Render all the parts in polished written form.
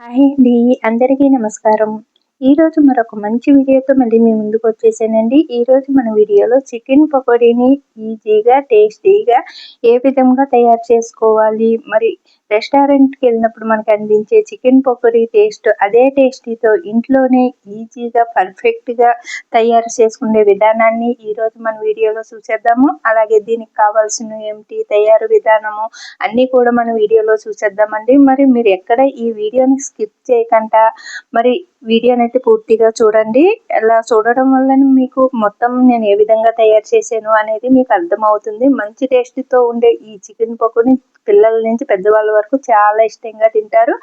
Hi అండి. అందరికీ నమస్కారం. ఈరోజు మరొక మంచి వీడియోతో మళ్ళీ మీ ముందుకు వచ్చేసానండి. ఈరోజు మన వీడియోలో చికెన్ పకోడీని ఈజీగా, టేస్టీగా ఏ విధంగా తయారు చేసుకోవాలి, మరి రెస్టారెంట్కి వెళ్ళినప్పుడు మనకు అందించే చికెన్ పకోడీ టేస్ట్ అదే టేస్టీతో ఇంట్లోనే ఈజీగా, పర్ఫెక్ట్గా తయారు చేసుకునే విధానాన్ని ఈరోజు మన వీడియోలో చూసేద్దాము. అలాగే దీనికి కావాల్సిన ఏమిటి, తయారు విధానము అన్నీ కూడా మన వీడియోలో చూసేద్దామండి. మరి మీరు ఎక్కడ ఈ వీడియోని స్కిప్ చేయకుండా మరి వీడియోని అయితే పూర్తిగా చూడండి. అలా చూడడం వల్ల మీకు మొత్తం నేను ఏ విధంగా తయారు చేశాను అనేది మీకు అర్థమవుతుంది. మంచి టేస్ట్తో ఉండే ఈ చికెన్ పకోడీ పిల్లల నుంచి పెద్దవాళ్ళ వరకు చాలా ఇష్టంగా తింటారు.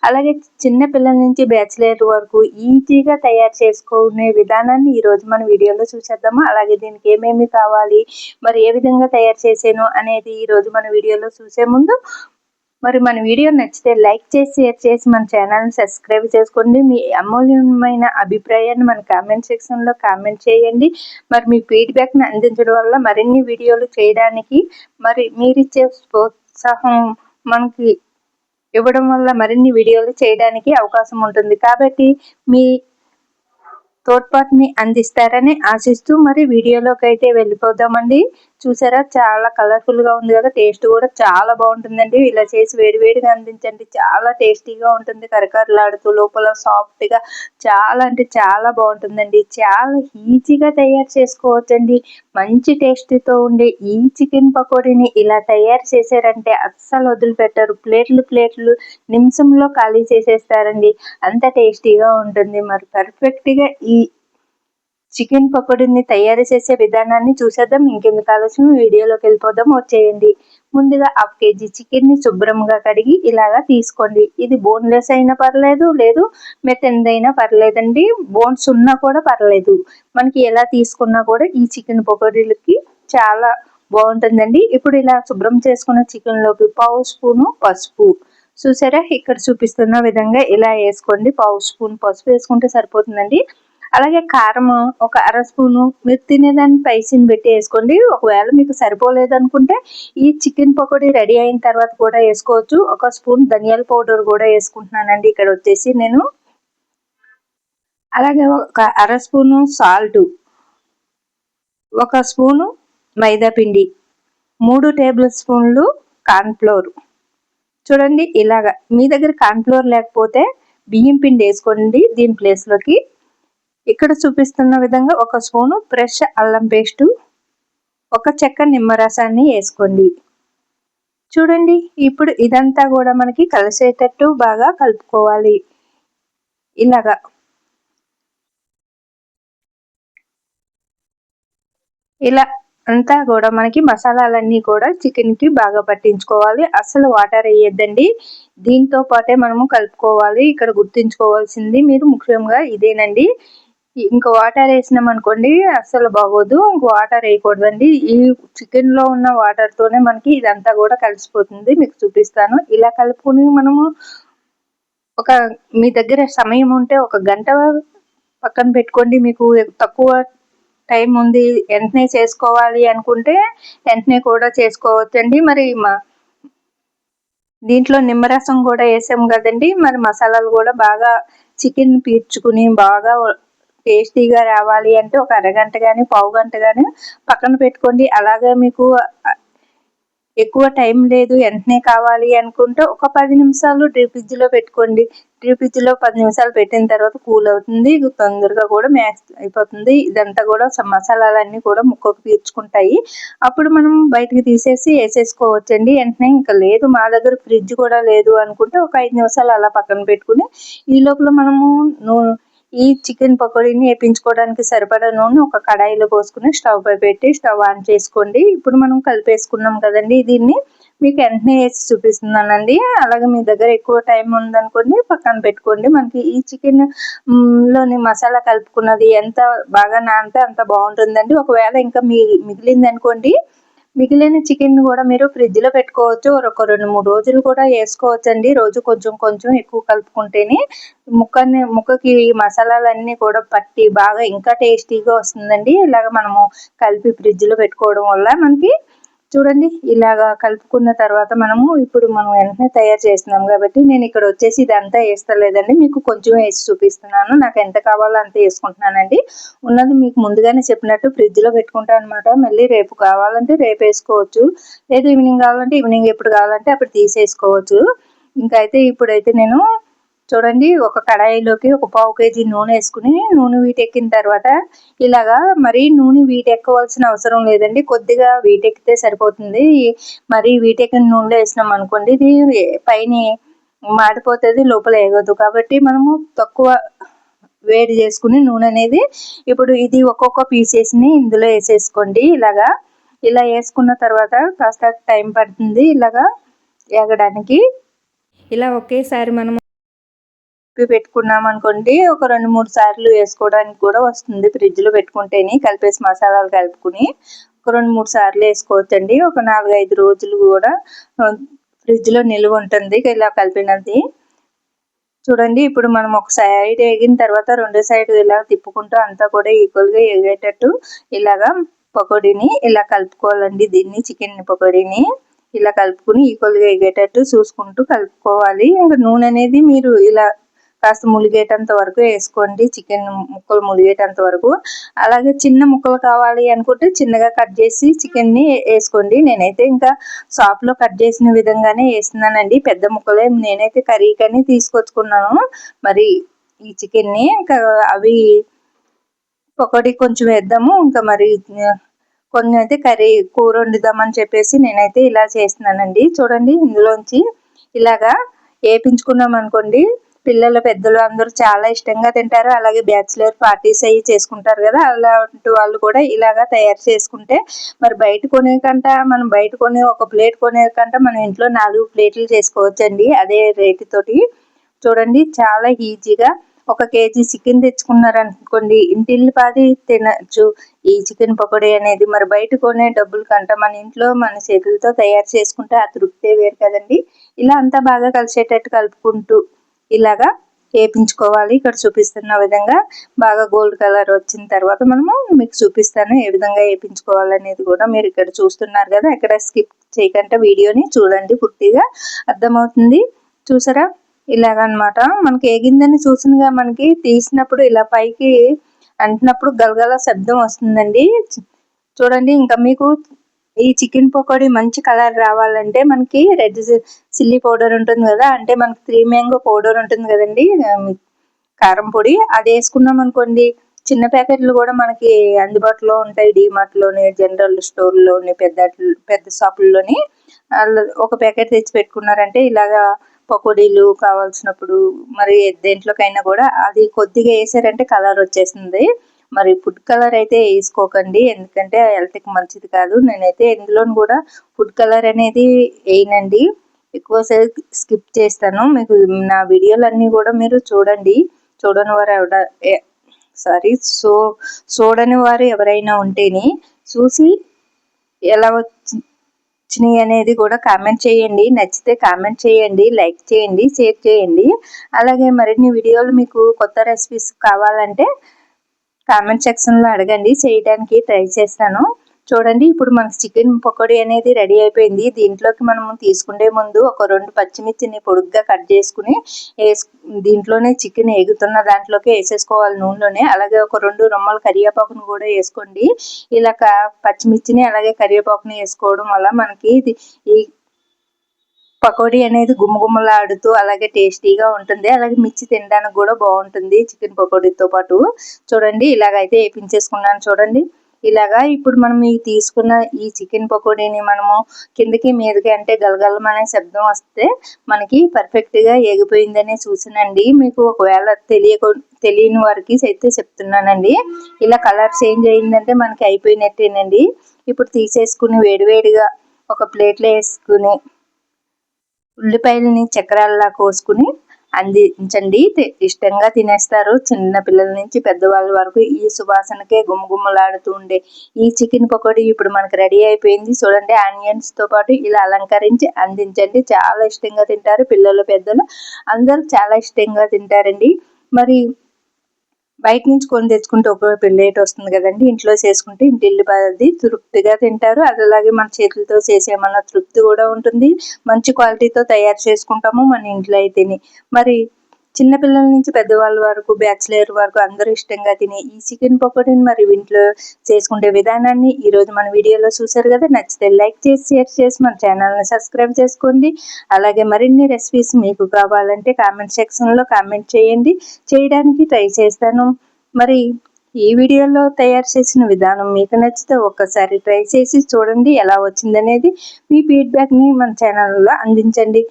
అలాగే చిన్న పిల్లల నుంచి బ్యాచిలర్ వరకు ఈజీగా తయారు చేసుకునే విధానాన్ని ఈరోజు మన వీడియోలో చూసేద్దాము. అలాగే దీనికి ఏమేమి కావాలి, మరి ఏ విధంగా తయారు చేశాను అనేది ఈరోజు మన వీడియోలో చూసే ముందు మరి మన వీడియో నచ్చితే లైక్ చేసి, షేర్ చేసి మన ఛానల్ని సబ్స్క్రైబ్ చేసుకోండి. మీ అమూల్యమైన అభిప్రాయాన్ని మన కామెంట్ సెక్షన్లో కామెంట్ చేయండి. మరి మీ ఫీడ్బ్యాక్ని అందించడం వల్ల మరిన్ని వీడియోలు చేయడానికి, మరి మీరిచ్చే ప్రోత్సాహం మనకి ఇవ్వడం వల్ల మరిన్ని వీడియోలు చేయడానికి అవకాశం ఉంటుంది. కాబట్టి మీ తోడ్పాటుని అందిస్తారని ఆశిస్తూ మరి వీడియోలోకి అయితే వెళ్ళిపోదామండి. చూసారా, చాలా కలర్ఫుల్గా ఉంది కదా, టేస్ట్ కూడా చాలా బాగుంటుందండి. ఇలా చేసి వేడివేడిగా అందించండి, చాలా టేస్టీగా ఉంటుంది. కరకరలాడుతూ లోపల సాఫ్ట్గా చాలా అంటే చాలా బాగుంటుందండి. చాలా ఈజీగా తయారు చేసుకోవచ్చండి. మంచి టేస్ట్తో ఉండే ఈ చికెన్ పకోడీని ఇలా తయారు చేశారంటే అస్సలు వదిలిపెట్టారు. ప్లేట్లు నిమిషంలో ఖాళీ చేసేస్తారండి. అంత టేస్టీగా ఉంటుంది. మరి పర్ఫెక్ట్గా ఈ చికెన్ పకోడీని తయారు చేసే విధానాన్ని చూసేద్దాం. ఇంకెందుకు ఆలస్యం, వీడియోలోకి వెళ్ళిపోదాం, వచ్చేయండి. ముందుగా 1/2 kg చికెన్ని శుభ్రంగా కడిగి ఇలాగా తీసుకోండి. ఇది బోన్లెస్ అయినా పర్లేదు, లేదు మెత్తనిదైనా పర్లేదండి. బోన్స్ ఉన్నా కూడా పర్లేదు. మనకి ఎలా తీసుకున్నా కూడా ఈ చికెన్ పకోడీలకి చాలా బాగుంటుందండి. ఇప్పుడు ఇలా శుభ్రం చేసుకున్న చికెన్లోకి 1/2 స్పూను పసుపు, చూసారా ఇక్కడ చూపిస్తున్న విధంగా ఇలా వేసుకోండి. 1/2 స్పూన్ పసుపు వేసుకుంటే సరిపోతుందండి. అలాగే కారం ఒక 1/2 స్పూను, మీరు తినేదాన్ని స్పైసీని పెట్టి వేసుకోండి. ఒకవేళ మీకు సరిపోలేదు అనుకుంటే ఈ చికెన్ పకోడీ రెడీ అయిన తర్వాత కూడా వేసుకోవచ్చు. 1 స్పూన్ ధనియాల పౌడర్ కూడా వేసుకుంటున్నానండి ఇక్కడ వచ్చేసి నేను. అలాగే ఒక 1/2 స్పూను సాల్ట్, 1 స్పూను మైదా పిండి, 3 టేబుల్ స్పూన్లు కార్న్ఫ్లోర్. చూడండి ఇలాగా, మీ దగ్గర కార్న్ఫ్లోర్ లేకపోతే బియ్యం పిండి వేసుకోండి దీని ప్లేస్లోకి. ఇక్కడ చూపిస్తున్న విధంగా 1 స్పూను ఫ్రెష్ అల్లం పేస్టు, 1 చెక్క నిమ్మరసాన్ని వేసుకోండి. చూడండి ఇప్పుడు ఇదంతా కూడా మనకి కలిసేటట్టు బాగా కలుపుకోవాలి. ఇలాగా ఇలా అంతా కూడా మనకి మసాలాలన్నీ కూడా చికెన్కి బాగా పట్టించుకోవాలి. అస్సలు వాటర్ వేయద్దండి. దీంతో పాటే మనము కలుపుకోవాలి. ఇక్కడ గుర్తుంచుకోవాల్సింది మీరు ముఖ్యంగా ఇదేనండి. ఇంకా వాటర్ వేసినాం అనుకోండి అస్సలు బాగోదు. ఇంక వాటర్ వేయకూడదండి. ఈ చికెన్లో ఉన్న వాటర్తోనే మనకి ఇదంతా కూడా కలిసిపోతుంది. మీకు చూపిస్తాను. ఇలా కలుపుకొని మనము మీ దగ్గర సమయం ఉంటే 1 గంట పక్కన పెట్టుకోండి. మీకు తక్కువ టైం ఉంది, వెంటనే చేసుకోవాలి అనుకుంటే వెంటనే కూడా చేసుకోవచ్చండి. మరి దీంట్లో నిమ్మరసం కూడా వేసాం కదండి, మరి మసాలాలు కూడా బాగా చికెన్ పీల్చుకుని బాగా టేస్టీగా రావాలి అంటే 1 అరగంట కానీ పావు గంట కానీ పక్కన పెట్టుకోండి. అలాగే మీకు ఎక్కువ టైం లేదు, వెంటనే కావాలి అనుకుంటే ఒక 10 నిమిషాలు డీప్ ఫ్రిడ్జ్లో పెట్టుకోండి. డీప్ ఫ్రిడ్జ్లో 10 నిమిషాలు పెట్టిన తర్వాత కూల్ అవుతుంది, తొందరగా కూడా మ్యాష్ అయిపోతుంది. ఇదంతా కూడా మసాలాలన్నీ కూడా ముక్కకు పీల్చుకుంటాయి. అప్పుడు మనం బయటకు తీసేసి వేసేసుకోవచ్చండి వెంటనే. ఇంకా లేదు మా దగ్గర ఫ్రిడ్జ్ కూడా లేదు అనుకుంటే ఒక 5 నిమిషాలు అలా పక్కన పెట్టుకుని ఈ లోపల మనము ఈ చికెన్ పకోడీని వేపించుకోవడానికి సరిపడా నూనె ఒక కడాయిలో పోసుకుని స్టవ్ పై పెట్టి స్టవ్ ఆన్ చేసుకోండి. ఇప్పుడు మనం కలిపేసుకున్నాం కదండి, దీన్ని మీకు వెంటనే వేసి చూపిస్తున్నానండి. అలాగే మీ దగ్గర ఎక్కువ టైం ఉందనుకోండి పక్కన పెట్టుకోండి. మనకి ఈ చికెన్ లోని మసాలా కలుపుకున్నది ఎంత బాగా నానితే అంత బాగుంటుందండి. ఒకవేళ ఇంకా మిగిలింది అనుకోండి, మిగిలిన చికెన్ కూడా మీరు ఫ్రిడ్జ్లో పెట్టుకోవచ్చు. ఒక 2-3 రోజులు కూడా వేసుకోవచ్చండి. రోజు కొంచెం కొంచెం ఎక్కువ కలుపుకుంటేనే ముక్కకి మసాలాలన్నీ కూడా పట్టి బాగా ఇంకా టేస్టీగా వస్తుందండి. ఇలాగ మనము కలిపి ఫ్రిడ్జ్లో పెట్టుకోవడం వల్ల మనకి చూడండి ఇలాగా కలుపుకున్న తర్వాత ఇప్పుడు మనం వెంటనే తయారు చేస్తున్నాం కాబట్టి నేను ఇక్కడ వచ్చేసి ఇదంతా వేస్తలేదండి, మీకు కొంచెం వేసి చూపిస్తున్నాను. నాకు ఎంత కావాలో అంత వేసుకుంటున్నానండి. ఉన్నది మీకు ముందుగానే చెప్పినట్టు ఫ్రిడ్జ్లో పెట్టుకుంటాను అనమాట. మళ్ళీ రేపు కావాలంటే రేపు వేసుకోవచ్చు, లేదు ఈవినింగ్ కావాలంటే ఈవినింగ్, ఎప్పుడు కావాలంటే అప్పుడు తీసేసుకోవచ్చు. ఇప్పుడైతే నేను చూడండి ఒక కడాయిలోకి ఒక పావు కేజీ నూనె వేసుకుని, నూనె వీటెక్కిన తర్వాత ఇలాగా మరీ నూనె వీటెక్కవలసిన అవసరం లేదండి, కొద్దిగా వీటెక్కితే సరిపోతుంది. మరి వీటెక్కిన నూనెలో వేసినాం అనుకోండి ఇది పైన మాడిపోతుంది, లోపల వేగదు. కాబట్టి మనము తక్కువ వేడి చేసుకుని నూనె అనేది ఇప్పుడు ఇది ఒక్కొక్క పీసెస్ని ఇందులో వేసేసుకోండి. ఇలా వేసుకున్న తర్వాత కాస్త టైం పడుతుంది ఇలాగా వేగడానికి. ఇలా ఒకేసారి మనం పెట్టుకున్నాం అనుకోండి ఒక 2-3 సార్లు వేసుకోవడానికి కూడా వస్తుంది. ఫ్రిడ్జ్లో పెట్టుకుంటేనే కలిపేసి మసాలాలు కలుపుకుని ఒక 2-3 సార్లు వేసుకోవచ్చండి. ఒక 4-5 రోజులు కూడా ఫ్రిడ్జ్లో నిల్వ ఉంటుంది ఇలా కలిపినది. చూడండి ఇప్పుడు మనం ఒక సైడ్ వేగిన తర్వాత రెండో సైడ్ ఇలా తిప్పుకుంటూ అంతా కూడా ఈక్వల్గా వేగేటట్టు ఇలాగా పకోడీని ఇలా కలుపుకోవాలండి. దీన్ని చికెన్ పకోడీని ఇలా కలుపుకుని ఈక్వల్గా వేగేటట్టు చూసుకుంటూ కలుపుకోవాలి. ఇంకా నూనె అనేది మీరు ఇలా కాస్త ములిగేటంత వరకు వేసుకోండి, చికెన్ ముక్కలు ములిగేటంత వరకు. అలాగే చిన్న ముక్కలు కావాలి అనుకుంటే చిన్నగా కట్ చేసి చికెన్ని వేసుకోండి. నేనైతే ఇంకా షాప్లో కట్ చేసిన విధంగానే వేస్తున్నానండి, పెద్ద ముక్కలే నేనైతే కర్రీకని తీసుకొచ్చుకున్నాను. మరి ఈ చికెన్ని ఇంకా అవి పకోడీ కొంచెం వేద్దాము, ఇంకా మరి కొన్ని అయితే కూర వండుదామని చెప్పేసి నేనైతే ఇలా చేస్తున్నానండి. చూడండి ఇందులోంచి ఇలాగా వేపించుకున్నాం అనుకోండి, పిల్లలు పెద్దలు అందరూ చాలా ఇష్టంగా తింటారు. అలాగే బ్యాచిలర్ పార్టీస్ అవి చేసుకుంటారు కదా, అలాంటి వాళ్ళు కూడా ఇలాగా తయారు చేసుకుంటే మరి మనం బయట కొనే ఒక ప్లేట్ కొనే కంటే మనం ఇంట్లో 4 ప్లేట్లు చేసుకోవచ్చండి అదే రేటు తోటి. చూడండి చాలా ఈజీగా 1 కేజీ చికెన్ తెచ్చుకున్నారనుకోండి ఇంటిల్లిపాది తినచ్చు ఈ చికెన్ పకోడీ అనేది. మరి బయట కొనే డబ్బుల కంటే మన ఇంట్లో మన చేతులతో తయారు చేసుకుంటే ఆ తృప్తే వేరు కదండి. ఇలా అంతా బాగా కలిసేటట్టు కలుపుకుంటూ ఇలాగా వేపించుకోవాలి. ఇక్కడ చూపిస్తున్న విధంగా బాగా గోల్డ్ కలర్ వచ్చిన తర్వాత మీకు చూపిస్తాను ఏ విధంగా వేపించుకోవాలనేది కూడా. మీరు ఇక్కడ చూస్తున్నారు కదా, ఎక్కడ స్కిప్ చేయకుండా వీడియోని చూడండి, పూర్తిగా అర్థమవుతుంది. చూసారా ఇలాగనమాట. మనకి ఏగిందని చూసినగా మనకి తీసినప్పుడు ఇలా పైకి అంటినప్పుడు గలగల శబ్దం వస్తుందండి. చూడండి ఇంకా మీకు ఈ చికెన్ పకోడీ మంచి కలర్ రావాలంటే మనకి రెడ్ చిల్లీ పౌడర్ ఉంటుంది కదా, అంటే మనకి 3 మ్యాంగో పౌడర్ ఉంటుంది కదండి, కారం పొడి, అది వేసుకున్నాం అనుకోండి. చిన్న ప్యాకెట్లు కూడా మనకి అందుబాటులో ఉంటాయి, డిమార్ట్లోని, జనరల్ స్టోర్లోని, పెద్ద షాపుల్లోని. ఒక ప్యాకెట్ తెచ్చి పెట్టుకున్నారంటే ఇలాగా పకోడీలు కావాల్సినప్పుడు మరి దేంట్లోకైనా కూడా అది కొద్దిగా వేసారంటే కలర్ వచ్చేస్తుంది. మరి ఫుడ్ కలర్ అయితే వేసుకోకండి, ఎందుకంటే హెల్త్కి మంచిది కాదు. నేనైతే ఇందులోని కూడా ఫుడ్ కలర్ అనేది వేయనండి, ఎక్కువ స్కిప్ చేస్తాను. మీకు నా వీడియోలన్నీ కూడా మీరు చూడండి, చూడని వారు ఎవరైనా ఉంటేనే చూసి ఎలా వచ్చినాయి అనేది కూడా కామెంట్ చేయండి. నచ్చితే కామెంట్ చేయండి, లైక్ చేయండి, షేర్ చేయండి. అలాగే మరిన్ని వీడియోలు మీకు కొత్త రెసిపీస్ కావాలంటే కామెంట్ సెక్షన్లో అడగండి, చేయడానికి ట్రై చేస్తాను. చూడండి ఇప్పుడు మనకి చికెన్ పకోడీ అనేది రెడీ అయిపోయింది. దీంట్లోకి మనం తీసుకునే ముందు ఒక 2 పచ్చిమిర్చిని పొడుగ్గా కట్ చేసుకుని దీంట్లోనే చికెన్ ఎగుతున్న దాంట్లోకి వేసేసుకోవాలి నూనెలోనే. అలాగే ఒక 2 రొమ్మల కరివేపాకును కూడా వేసుకోండి. ఇలా పచ్చిమిర్చిని అలాగే కరివేపాకుని వేసుకోవడం వల్ల మనకి ఈ పకోడీ అనేది గుమ్మగుమ్మలాడుతూ అలాగే టేస్టీగా ఉంటుంది. అలాగే మిర్చి తినడానికి కూడా బాగుంటుంది చికెన్ పకోడీతో పాటు. చూడండి ఇలాగైతే వేపించేసుకున్నాను. చూడండి ఇలాగా ఇప్పుడు మనం ఈ తీసుకున్న ఈ చికెన్ పకోడీని మనము కిందకి మీదకి అంటే గలగలమనే శబ్దం వస్తే మనకి పర్ఫెక్ట్గా ఎగిపోయిందనే చూసానండి. మీకు ఒకవేళ తెలియని వారికి అయితే చెప్తున్నానండి. ఇలా కలర్ చేంజ్ అయిందంటే మనకి అయిపోయినట్టేనండి. ఇప్పుడు తీసేసుకుని వేడివేడిగా ఒక ప్లేట్లో వేసుకుని ఉల్లిపాయలని చక్రాల్లా కోసుకుని అందించండి, ఇష్టంగా తినేస్తారు. చిన్న పిల్లల నుంచి పెద్దవాళ్ళ వరకు ఈ సువాసనకే గుమ్మగుమ్మలాడుతూ ఉండే ఈ చికెన్ పకోడీ ఇప్పుడు మనకు రెడీ అయిపోయింది. చూడండి ఆనియన్స్తో పాటు ఇలా అలంకరించి అందించండి, చాలా ఇష్టంగా తింటారు. పిల్లలు పెద్దలు అందరూ చాలా ఇష్టంగా తింటారండి. మరి బయట నుంచి కొని తెచ్చుకుంటే ఒక లేట్ వస్తుంది కదండి. ఇంట్లో చేసుకుంటే ఇంటిల్లి పాది తృప్తిగా తింటారు. అలాగే మన చేతులతో చేసేమన్న తృప్తి కూడా ఉంటుంది. మంచి క్వాలిటీతో తయారు చేసుకుంటాము మన ఇంట్లో అయితేనే. మరి చిన్నపిల్లల నుంచి పెద్దవాళ్ళ వరకు, బ్యాచిలర్ వరకు అందరూ ఇష్టంగా తినే ఈ చికెన్ పకోడీని మరి ఇంట్లో చేసుకునే విధానాన్ని ఈరోజు మన వీడియోలో చూసారు కదా. నచ్చితే లైక్ చేసి, షేర్ చేసి మన ఛానల్ని సబ్స్క్రైబ్ చేసుకోండి. అలాగే మరిన్ని రెసిపీస్ మీకు కావాలంటే కామెంట్ సెక్షన్లో కామెంట్ చేయండి, చేయడానికి ట్రై చేస్తాను. మరి ఈ వీడియోలో తయారు చేసిన విధానం మీకు నచ్చితే ఒక్కసారి ట్రై చేసి చూడండి ఎలా వచ్చిందనేది. మీ ఫీడ్బ్యాక్ని మన ఛానల్లో అందించండి.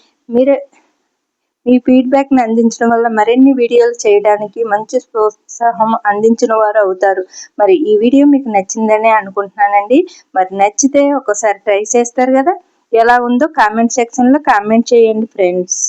మీ ఫీడ్బ్యాక్ని అందించడం వల్ల మరిన్ని వీడియోలు చేయడానికి మంచి ప్రోత్సాహం అందించిన వారు అవుతారు. మరి ఈ వీడియో మీకు నచ్చిందనే అనుకుంటున్నానండి. మరి నచ్చితే ఒకసారి ట్రై చేస్తారు కదా. ఎలా ఉందో కామెంట్ సెక్షన్లో కామెంట్ చేయండి ఫ్రెండ్స్.